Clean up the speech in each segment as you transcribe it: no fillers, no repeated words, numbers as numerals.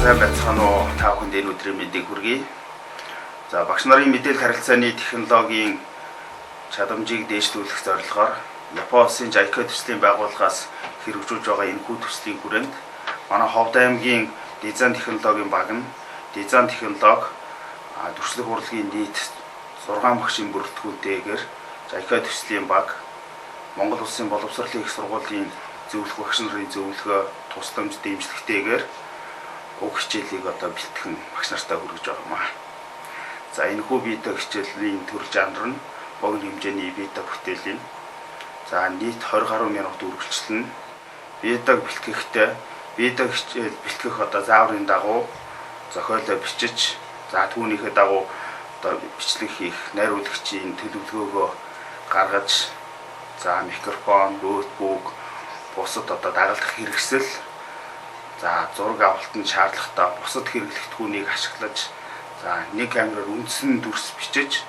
сайн байцгаана уу? Та бүхэнд энэ өдрийн мэндийг хүргэе. За багш нарын мэдээлэл харилцааны технологийн чадамжийг дээшлүүлэх зорилгоор Японы улсын JICA төслийн байгууллагаас хэрэгжүүлж байгаа энэхүү төслийн хүрээнд манай Ховд аймгийн дизайн технологийн баг нь дизайн технологи төршлөх урлагийн нийт 6 багшийн бүрэлдэхүүнтэйгээр JICA төслийн баг Монгол улсын боловсролын их сургуулийн зөвлөх багш нарын зөвлөгөө тусламж дэмжлэгтэйгээр уг хичээлийг одоо бэлтгэн багш нартай хүргэж байгаа юм аа. За энэхүү биетэй хичээлийн төр жанр нь богино хэмжээний биетэй бүтээл юм. За нийт 20 гаруй минут үргэлжлэн биетэй бэлтгэхдээ биетэй хичээл бэлтгэх одоо зааврын дагуу зохиолоо бичиж за түүнийхээ дагуу одоо бичлэг хийх найруулагчийн төлөвлөгөөгөө гаргаж за микрофон, ноутбук бусад одоо дагалдах хэрэгсэл за зураг авалтанд шаардлагатай бусад хэрэглэгдэхүүнийг ашиглаж за нэг камераар үндсэн дүрс бичиж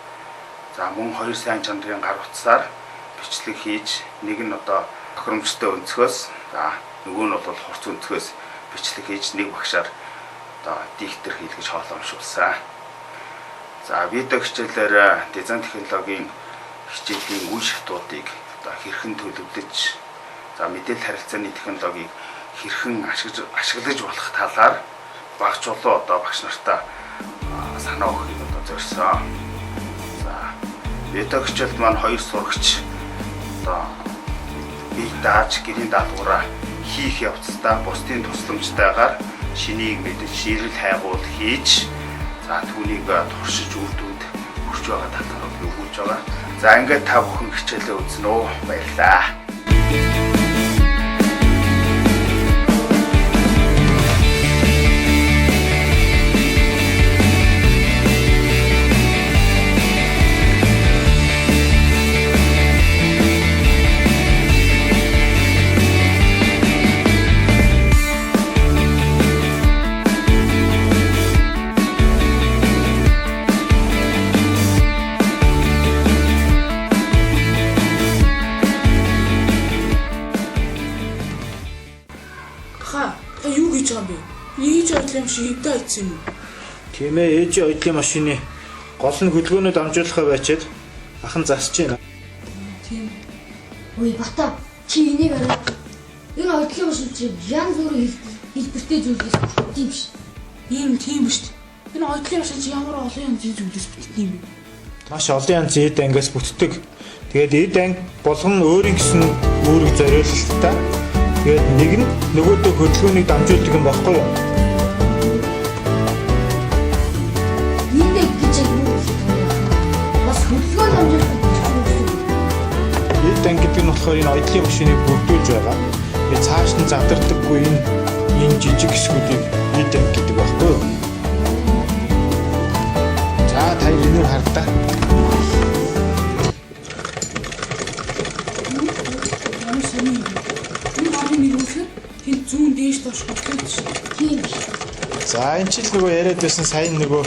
за мөн 2 сайн чанарын гар утсаар бичлэг хийж нэг нь одоо тохиромжтой өнцгөөс за нөгөө нь бол хурц өнцгөөс бичлэг хийж нэг багшаар одоо диктор хийлгэж хооломшуулсан. За видео хичээлээр дизайн технологийн хичээлийн үе шатуудыг одоо хэрхэн төлөвлөж за мэдээлэл харилцааны технологиг хэрхэн ашиглаж болох талаар багш болоо одоо багш нартаа санаа өгөхийг одоо зорьсон. За видео хичээлд маань 2 сурагч одоо бие дааж гэрийн даалгавраа хийх явцдаа бусдын тусламжтайгаар шинийг мэдэж ширэл хайгуул хийж за түүнийг туршиж үр дүнд хүрч байгаа талаар өгүүлж байгаа. За ингээд та бүхэн хичээлээ үзнэ үү? Баярлалаа. Юу гэж байгаа юм бэ? Ээж оюутлын машин хэвдээ айцсан юм уу? Тийм ээ, ээж оюутлын машины гол нь хөдөлгөөнөд амжуулахаа байчаад ахын засж байна. Тийм. Ой бата чи энийг арай. Энэ оюутлын машин чи янз бүрийн хэлбэртэй зүйлээс бүтээм биш. Ийм тийм биш. Энэ оюутлын машин чи ямар олон янзын зүйлээс бүтээм юм бэ? Маш олон янзын эд ангиас бүтдэг. Тэгээд эд анги болгон өөрийн гэсэн үүрэг зориулалттай. Тэгээд нэг нь нөгөөдөө хөдөлгөөнийг дамжуулдаг юм баггүй юу? Эндээ гэж юу бас хөдөлгөөн дамжуулах гэсэн. Эд анги гэдэг нь болохоор энэ оюутлын машиныг бүрдүүлж байгаа. Тэгээд цааш нь задардаггүй энэ жижиг хэсгүүдийг эд анги гэдэг баггүй юу? За та энэгээр хардаа. Тэнд зүүн дээш доош хөдлөж Тийм. За энэ ч нөгөө яриад байсан сайн нөгөө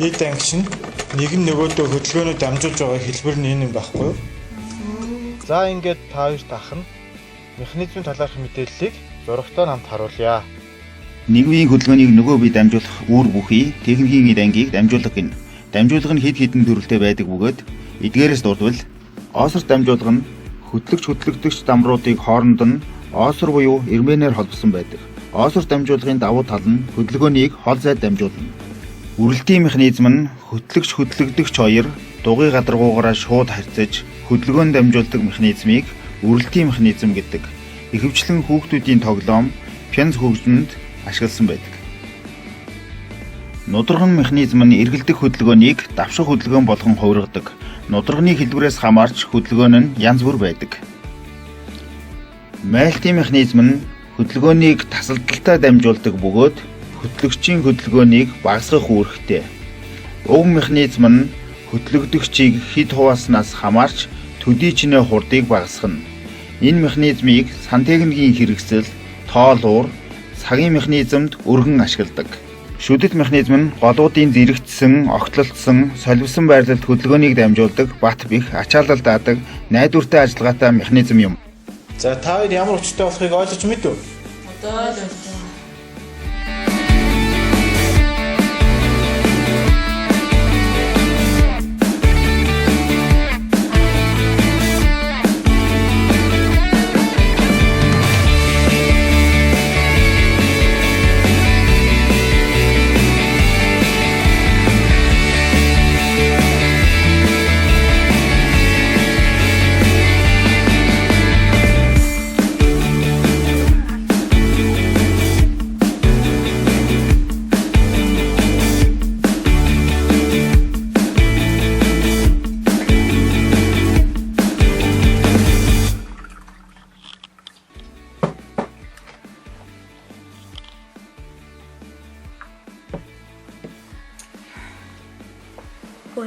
эд анги чинь нэг нь нөгөөдөө хөдөлгөөнөд дамжуулж байгаа хэлбэр нь энэ юм байхгүй юу? За ингээд та хоёрт ахна механизмын талаарх мэдээллийг зурагтаар хамт харуулъя. Нэг үеийн хөдөлгөөнийг нөгөө бие дамжуулах үр бүхий техникийн эд ангийг дамжуулах гин. Дамжуулах нь хэд хэдэн төрөлтэй байдаг бөгөөд эдгээрээс дурдвал оосор дамжуулах нь хөдлөгч дамруудыг хооронд нь оосор буюу эрмэнээр холбосон байдаг. Оосор дамжуулгын давуу тал нь хөдөлгөөнийг хол зайд дамжуулна. Үрэлтийн механизм нь хөдлөгч хоёр дугуй гадаргуугаараа шууд харьцаж хөдөлгөөнд дамжуулдаг механизмыг үрэлтийн механизм гэдэг. Ихэвчлэн хүүхдүүдийн тоглоом, пянз хөгжмөнд ашигласан байдаг. Нудраган механизм нь эргэлдэх хөдөлгөөнийг давших хөдөлгөөн болгон хувиргадаг. Нудрагны хэлбэрээс хамаарч хөдөлгөөн нь янз бүр байдаг. Майлтын механизм нь хөдөлгөөнийг тасалдалтай дамжуулдаг бөгөөд хөдлөгчийн хөдөлгөөнийг багасгах үүрэгтэй. Уг механизм нь хөдлөгдөгчийг хэд хувааснаас хамаарч төдий чинээ хурдыг багасгана. Энэ механизмыг сан техникийн хэрэгсэл, тоол уур, цагийн механизмд өргөн ашигладаг. Шүдэт механизм нь голуудын зэрэгцсэн, огтлолтсон, соливсон байрлалд хөдөлгөөнийг дамжуулдаг, бат бих, ачаалал даадаг, найдвартай ажиллагаатай механизм юм. За та хоёр ямар учиртай болохыг ойлгож мэдв үү? Одоо л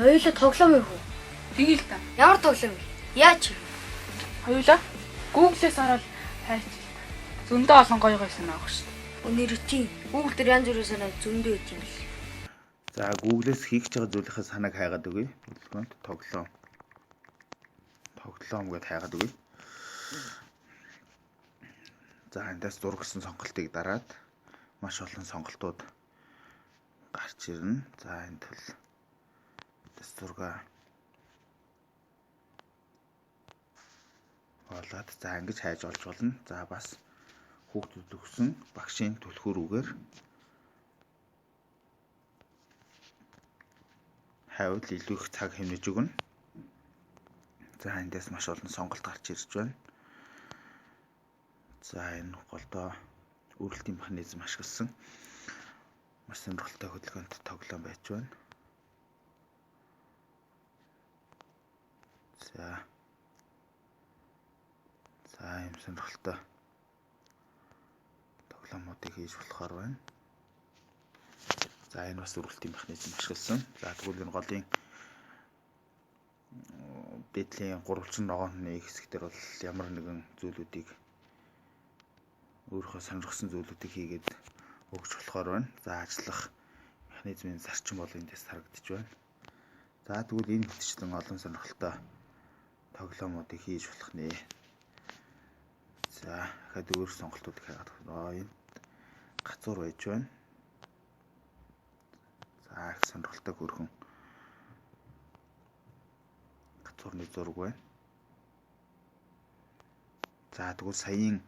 хоёулаа тоглоом юу? Тэгээ л та. Ямар тоглоом? Яач? Хоёулаа Google-ээс ороод хайч. Зөндөө олон гоё гоё санаа авах шүү. Өнөр тийм. Google дээр янз бүрийн санаа зөндөө өгч юм бэл. За Google-с хийх гэж байгаа зүйлийнхээ санааг хайгаад өгье. Хөдөлгөөнд тоглоом. Тоглоом гэдээ хайгаад өгье. За эндээс зурагсан сонголтыг дараад маш олон сонголтууд гарч ирнэ. За энэ төл эндээс зураг болоод за ингэж хайж олж болно. За бас хүүхдүүд өгсөн багшийн түлхүүрүүгээр хайвал илүү их цаг хэмнэж өгнө. За эндээс маш олон сонголт гарч ирж байна. За энэ голдоо үргэлтийн механизм ашигласан маш сонирхолтой хөдөлгөөнт тоглоом байж байна. За ийм сонирхолтой тоглоомуудыг хийж болохоор байна. За энэ бас үргэлтийн механизм ашигласан. За тэгвэл энэ голын дээдлийн гурвалжин ногооны хэсэг дээр бол ямар нэгэн зүйлүүдийг өөрийнхөө сонирхсан зүйлүүдийг хийгээд өгч болохоор байна. За ажиллах механизмын зарчим бол эндээс харагдаж байна. За тэгвэл энэ хэтчлэн олон сонирхолтой тоглоомуудыг хийж болох нэ. За дахиад өөр сонголтуудыг хайгаад энэ гацуур байж байна. За их сонирхолтой хөрхөн гацуурны зураг байна. За тэгвэл саяын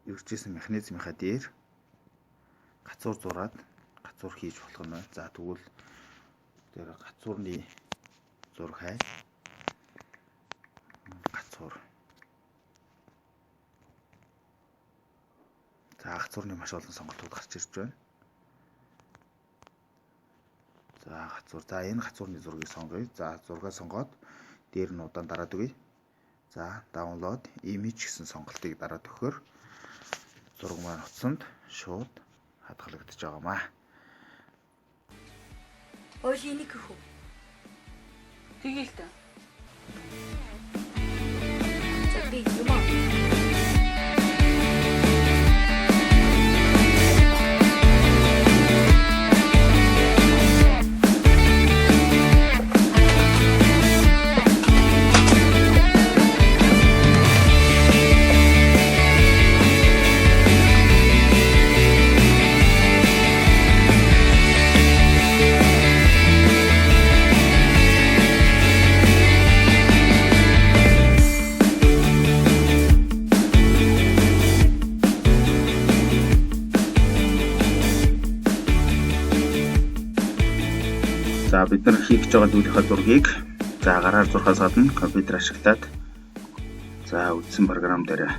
үржижсэн механизмынхаа дээр гацуур зураад гацуур хийж болох нь байна. За тэгвэл дээр гацуурны зураг хай. Гацуур. За гацуурны маш олон сонголтууд гарч ирж байна. За гацуур. За энэ гацуурны зургийг сонгоё. За зургаа сонгоод дээр нь удаан дараад өгье. За download image гэсэн сонголтыг дараад өгөхөөр зураг маань утсанд шууд хадгалагдаж байгаамаа. Ой энийг хөө. Тэгээ л та. За би юм аа. За бид нар хийх гэж байгаа зүйлийнхаа зургийг за гараар зурхаас гадна компьютер ашиглаад за үтсэн програм дээр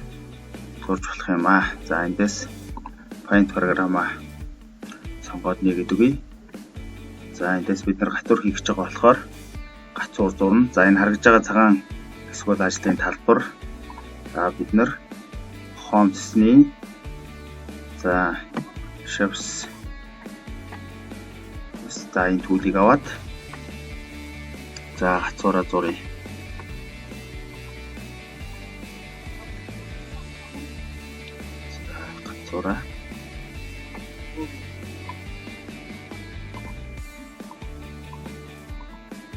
зурж болох юм аа. За эндээс Paint програмаа сонгоод нэгэд үгүй. За эндээс бид нар гацуур хийх гэж байгаа болохоор гацуур зурна. За энэ харагдж байгаа цагаан хэсэг бол ажлын талбар. За бид нар Home Disney за Shapes за энэ түүлийг аваад за гацуураа зуръя. Гацуураа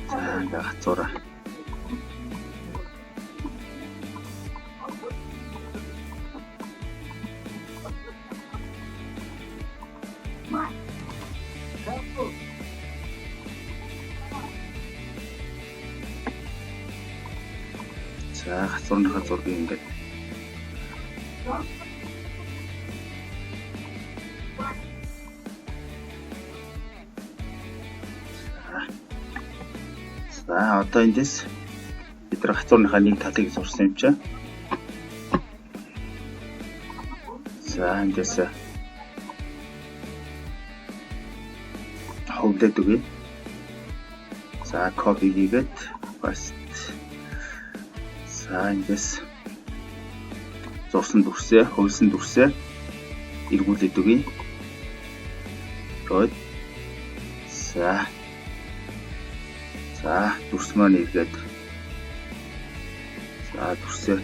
за гацуураа за гацуурныхаа зургийг ингээд за одоо эндээс бид нар гацуурныхаа нэг талыг зурсан юм чинь. За эндээс хөвлөд үгүй. За copy хийгээд paste. За эндээс зурсан дүрсээ, хөвлөсөн дүрсээ эргүүлээд үгүй. Rồi. За дүрс маань эргээд. За дүрсээ.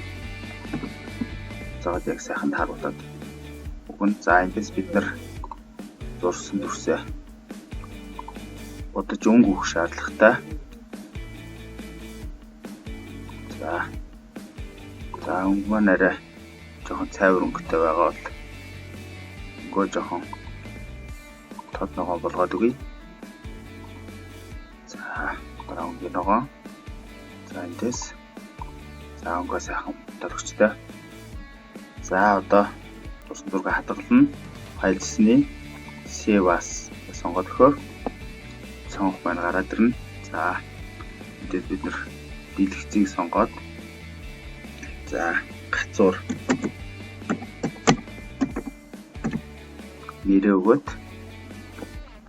Заагаад яг сайхан тааруулаад. Уг нь за эндээс бид нар зурсан дүрсээ бодож өнгө өгөх шаардлагатай. За өнгө маань арай жоохон цайвар өнгөтэй байгаа бол өнгөө жоохон тод ногоо болгоод өгье. За өнгө ногоо. За эндээс за өнгөө сайхан төлөвчтэй. За одоо тусан зураг хадгална. Файлсны Save-аас сонгоод өгөө. Сонгох маань гараад ирнэ. За эндээс бид нэр дэлгэцийг сонгоод за гацуур нэрээ өгөөд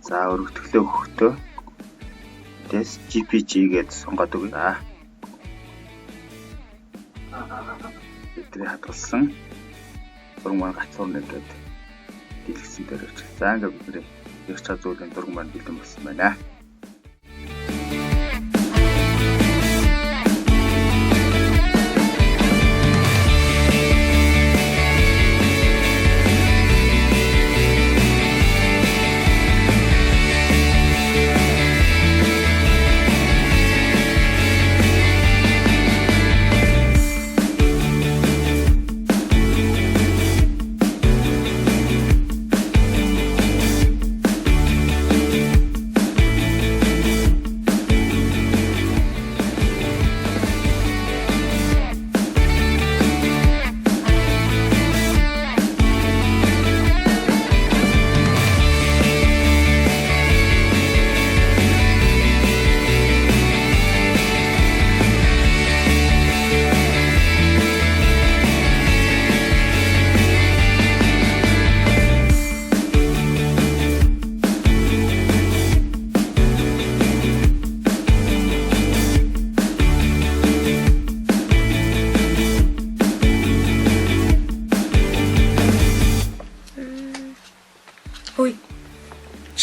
за өргөтгөлөө өгөхдөө эндээс JPG гэж сонгоод өгье. За бидний хадгалсан зураг маань гацуур нэгээд дэлгэцэн дээр ирж. За ингээд бидний яг цаа зүйлийн зураг маань бэлэн болсон байна.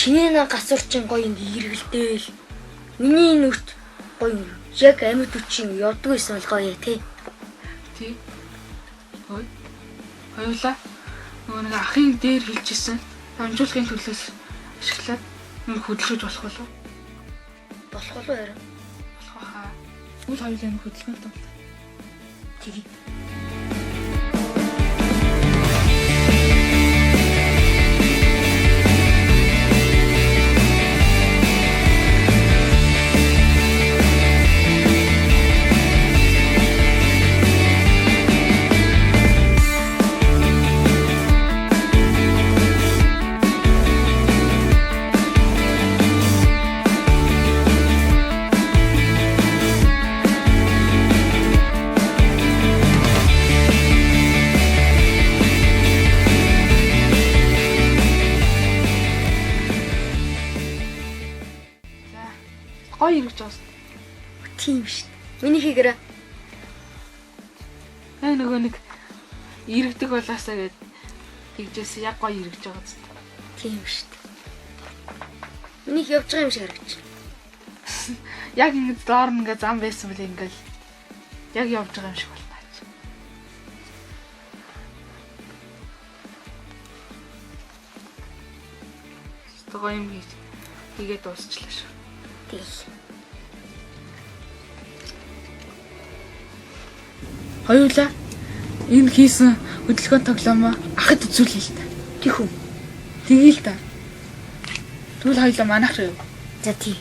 Чиний гацуурчин гоё ингээ эргэлдээл. Миний нүрт гоё яг амьд үчин явдаг байсан бол гоё тий. Тий. Хөөе. Хоёулаа нөгөө нэг ахын дээр хилжсэн дамжуулгын төлөөс ашиглаад нүр хөдөлгөж болох болов. Болох болов яа. Болох хаа. Үл хоёулаа хөдөлгөөн тул. Тий. Гоё ирж байгаа. Тийм шүү. Миний хийгэрэ. Нөгөө нэг иргэдэг болоосаа гээд хийжээс яг гоё ирж байгаа зү. Тийм шүү. Миний явж байгаа юм шиг харагч. Яг ингэ доор ингээ зам байсан бол ингээл яг явж байгаа юм шиг байна. Гоё юм хийгээд дуусчлаа шүү. Хоёулаа энэ хийсэн хөдөлгөөн тоглоомоо ахад үзүүлээ л та. Тийх үү. Тэгээл та. Тэгвэл хоёулаа манайх руу. За тий.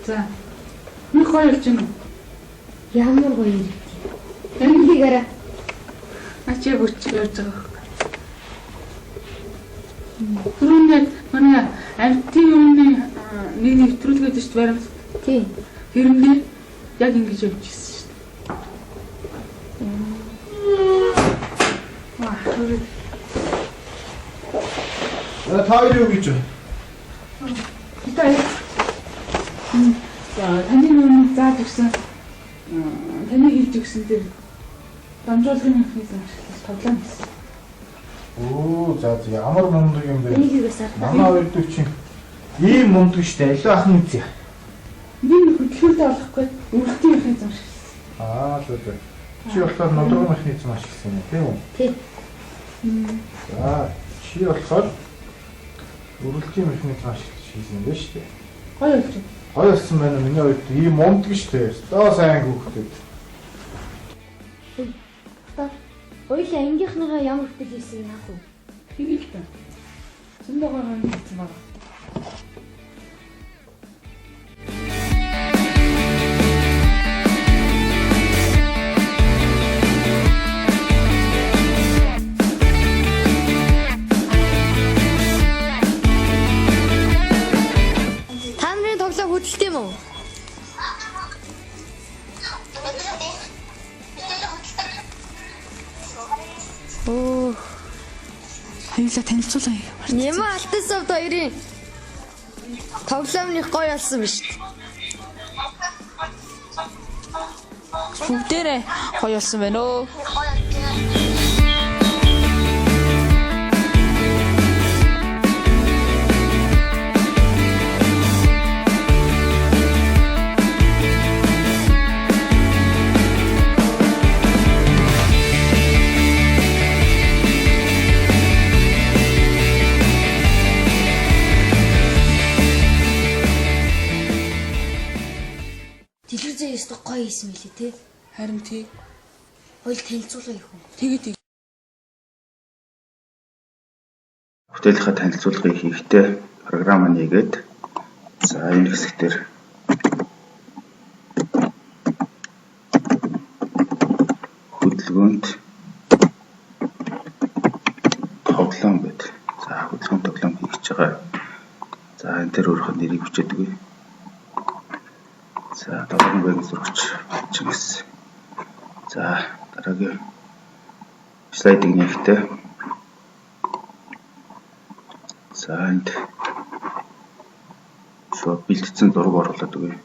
За. Нэг гоё ирж байна уу? Ямар гоё ирж. Энэ хийгэрэ. Ачаа бүч явж байгаа. Түрүүний манай амтын юмны нэг нэвтрүүлгээд шүү дээ баримт. Тий. Хэрмээр яг ингэж явж ирсэн шүү дээ. Та хоёр юу гэж байна? Итай. За таны нүрийг зааж өгсөн. Таны хийж өгсөн тэр дамжуулгын механизм тоглоом гэсэн. Оо за ямар мундаг юм бэ? Энийг юугаас арах вэ? Манай хоёр дүү чинь ийм мундаг штэ. Илүү ахын үзье. Би хөдөлгөөнтэй болохгүй үргэлжлэх механизм шиг. Зөв. Чи болохоор нодоргон механизм ашигласан юм тийм үү? Тий. За чи болохоор үргэлжлэх механизм ашиглаж хийсэн юм байна штэ. Гоё болж байна. Гоё болсон байна. Миний хувьд ийм мундаг штэ. Доо сайн хүүхдүүд. Хоёулаа ангийнхныгаа ямар хөтөл хийсийг наах уу? Хийгээл та. Зөндөгөө хийсэн байгаа. Та нарын тоглоом хөдөлт юм уу? Оо. Хоёулаа танилцуулаа. Нямаа алтан савд хоёрын тоглоомных гоё болсон биш. Бүгдээрээ гоё болсон байна өө. Телевизээ өстө гоё хийсэн мэлээ те. Харин тий. Хоёул танилцуулаа их үү? Тэгээд Бүтээлийнхаа танилцуулгыг хийхдээ програм нээгээд за энэ хэсгээр хөдөлгөөнд тоглоом гэдэг. За хөдөлгөөн тоглоом хийж байгаа. За энэ төр өөрийнхөө нэрийг бичээд өгье. За тоглоомыг зурагч чигс. За дараагийн слайдыг нээхдээ за энд шууд бэлтгэсэн зураг оруулаад өгье.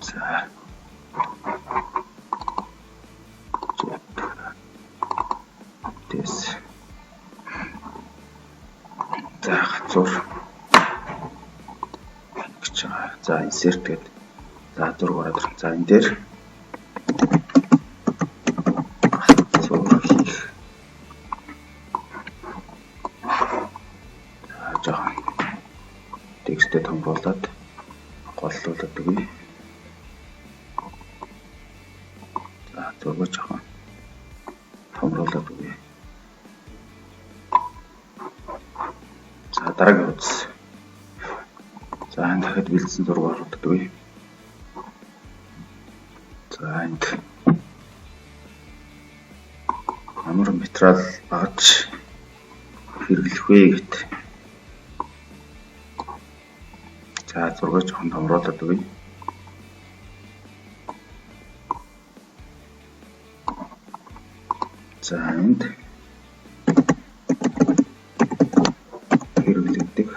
За тэс за зур гэж байгаа. За insert гэдэг. За зураг ороод ирсэн. За энэ дээр зураг хийх. За жоохон текстээ томруулаад голлуулаад өгье. За зураг жоохон томруулаад өгье. За дараагийн хуудас. За энэ дахиад бэлдсэн зураг оруулаад өгье. За энд ямар материал багж хэрэглэх вэ гэт. За зураг жоохон томруулаад өгье. За энд хэрэглэгдэх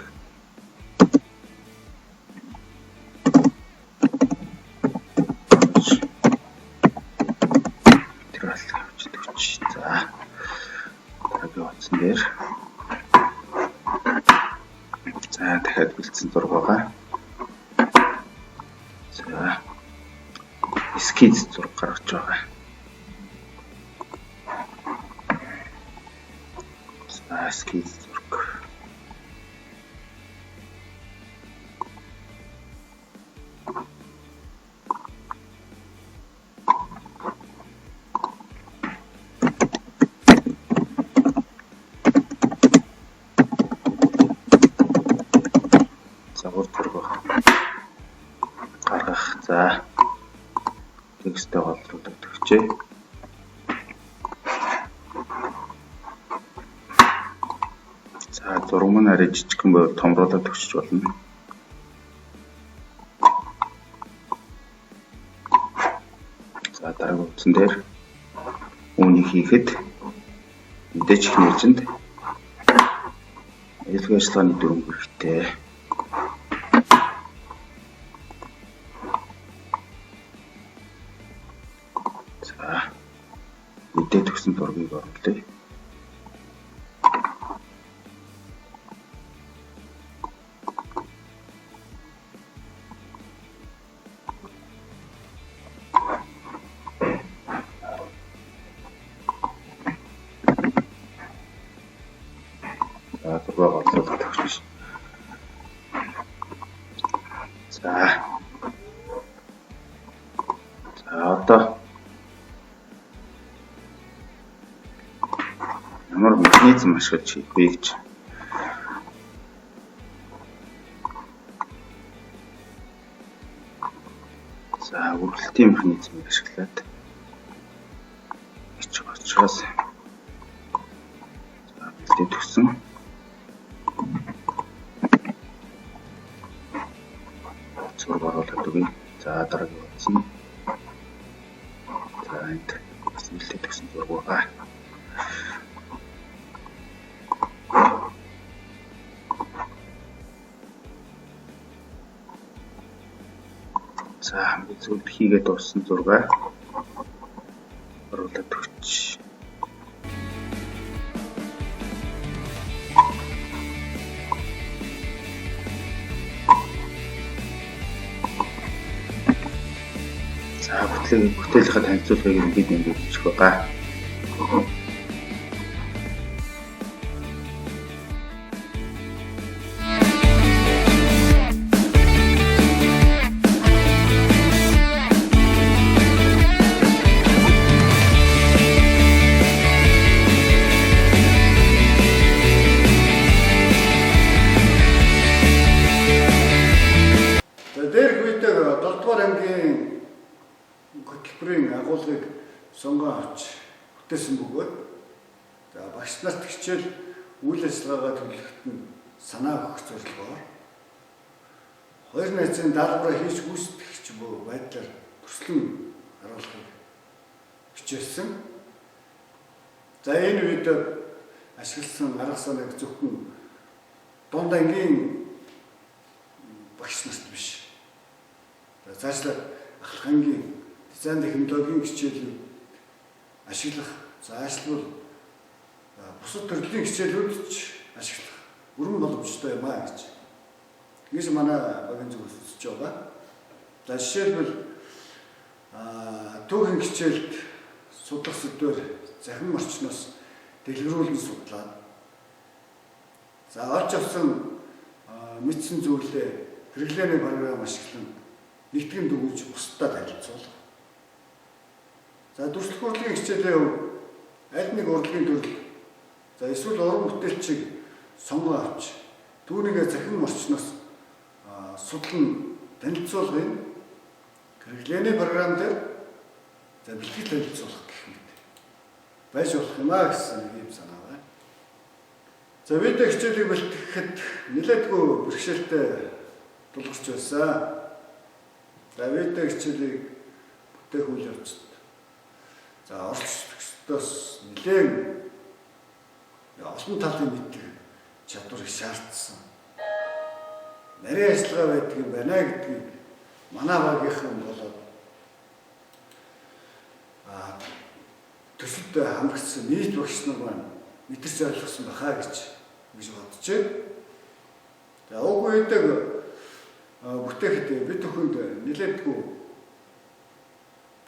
материал гэж төвч. За дараагийн утсан дээр за дахиад бэлдсэн зураг байгаа. За эскиз зураг гаргаж байгаа. За эскиз зураг. Загвар зураг гаргах. За текстээ голлуулаад өгчээ. зураг маань арай жижигхэн бол томруулаад өгчөж болно. За дараагийн утсан дээр үүнийг хийхэд мэдээж их нэржинд ажлын ажиллагааны дүрм хэрэгтэй. За мэдээ төгсөн зургийг оруулъя. Зураг оруулаад өгч. За одоо ямар механизм ашиглаж хийх вэ гэж. За үргэлтийн механизмыг ашиглаад ич очроос за бэлдээ төгсөн. Зураг оруулаад өгье. За дараагийн утсан. За энд бас бэлдээ төгсөн зураг байгаа. За зүйл хийгээд дууссан зургаа оруулаад өгч. За бүтээлийнхаа танилцуулгыг ингээд хийчих байгаа. Дээрх үед 7 дугаар ангийн хөтөлбөрийн агуулгыг сонгон авч бүтээсэн бөгөөд за багш нарт хичээл үйл ажиллагаагаа төлөвлөхөд нь санаа өгөх зорилгоор хоёр найзын даалгавраа хийж гүйцэтгэх ч буй байдлаар төслөн харуулахыг хичээсэн. За энэ үед ашигласан арга санааг зөвхөн дунд ангийн багш нарт биш. Цаашлаад ахлах ангийн дизайн технологийн хичээлүүд ашиглах, заашлбал бусад төрлийн хичээлүүд ч ашиглах өргөн боломжтой юм аа гэж. Тэгээс манай багийн зүгээс үзэж байгаа. За жишээлбэл түүхийн хичээлд судлах сэдвээр захин орчноос дэлгэрүүлэн судлаад за олж авсан мэдсэн зүйлээ хэрэглээний програм ашиглан нэгтгэн дүгнж бусдад танилцуулах. За дүрслэх урлагийн хичээлийн хувьд аль нэг урлагийн төрөл за эсвэл уран бүтээлчийг сонгон авч түүнийгээ захин орчноос судлан танилцуулгын хэрэглээний програм дээр за бэлтгэл танилцуулах гэх мэт байж болох юм аа гэсэн юм санаа байна. За видео хичээлийг бэлтгэхэд нэлээдгүй бэрхшээлтэй тулгарч байсан. За видео хичээлийг бүтээх үйл явцад за орч төгсдөөс нэлээд олон талын мэдлэг чадвар их шаардсан. Нарийн ажиллагаа байдаг юм байна гэдгийг манай багийнхан болоод төсөлд хамрагдсан нийт багш нар маань мэдэрч ойлгосон бахаа гэж бодчихъя. За уг үйдэг бүтээхэд бид бүхэнд нэлээдгүй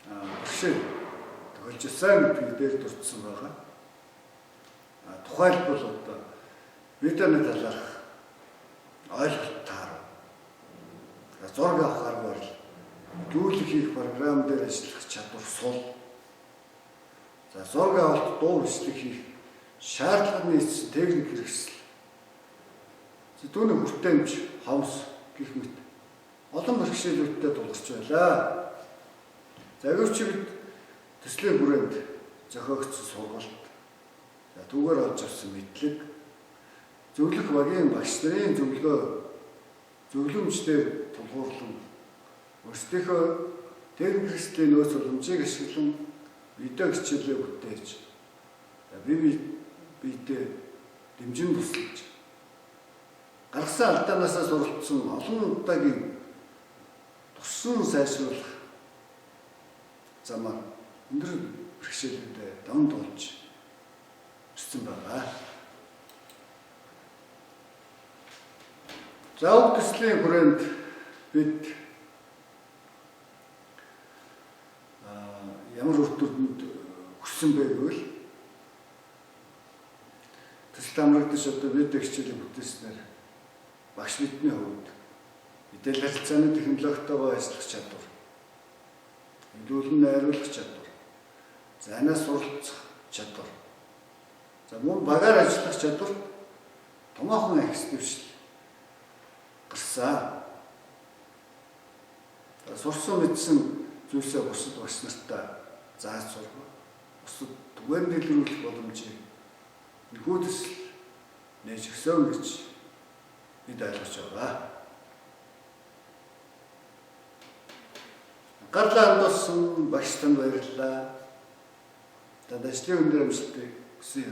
бэрхшээл тохиолж ирсэн гэдгийг дээр дурдсан байгаа. Тухайлбал одоо видеоны талаарх ойлголт таар. Зураг авахаар бол дүүлэг хийх програм дээр ажиллах чадвар сул. За зураг авалт дуу бичлэг хийх шаардлагын нийцсэн техник хэрэгсэл. Түүний хүртээмж хавс гэх мэт олон бэрхшээлүүдтэй тулгарч байлаа. Загварч бид төслийн хүрээнд зохиогдсон сургалт. За түүгээр олж авсан мэдлэг. зөвлөх багийн багш нарын зөвлөмжтэй тулгуурлан өөрсдийнхөө техник хэрэгслийн нөөц боломжийг ашиглан видео хичээлээ бүтээж биедээ дэмжин тусалж гаргасан алдаанаасаа суралцсан олон удаагийн тусан сайжруулах замаар өндөр бэрхшээлүүдэд даван туулж ирсэн байгаа. За уг төслийн хүрээнд бид ямар үр дүнд хүрсэн байвал төсөл хамрагдаж одоо видео хичээлийг бүтээснээр багш бидний хувьд мэдээлэл харилцааны технологитойгоо ажиллах чадвар, хэдүүлэн найруулах чадвар, занаас суралцах чадвар, за мөн багаар ажиллах чадвар томоохон ахис дэвшил гарсан. Сурсан мэдсэн зүйлсээ бусад багш нартаа зааж сургах, бусад түгээр дэлгэрүүлэх боломжийг нөхөө төсөл нээж өгсөн гэж бид ойлгож байгаа. Гарлаа хандсан багш танд баярлалаа. Танд ажлын өндөр амжилтыг хүсье.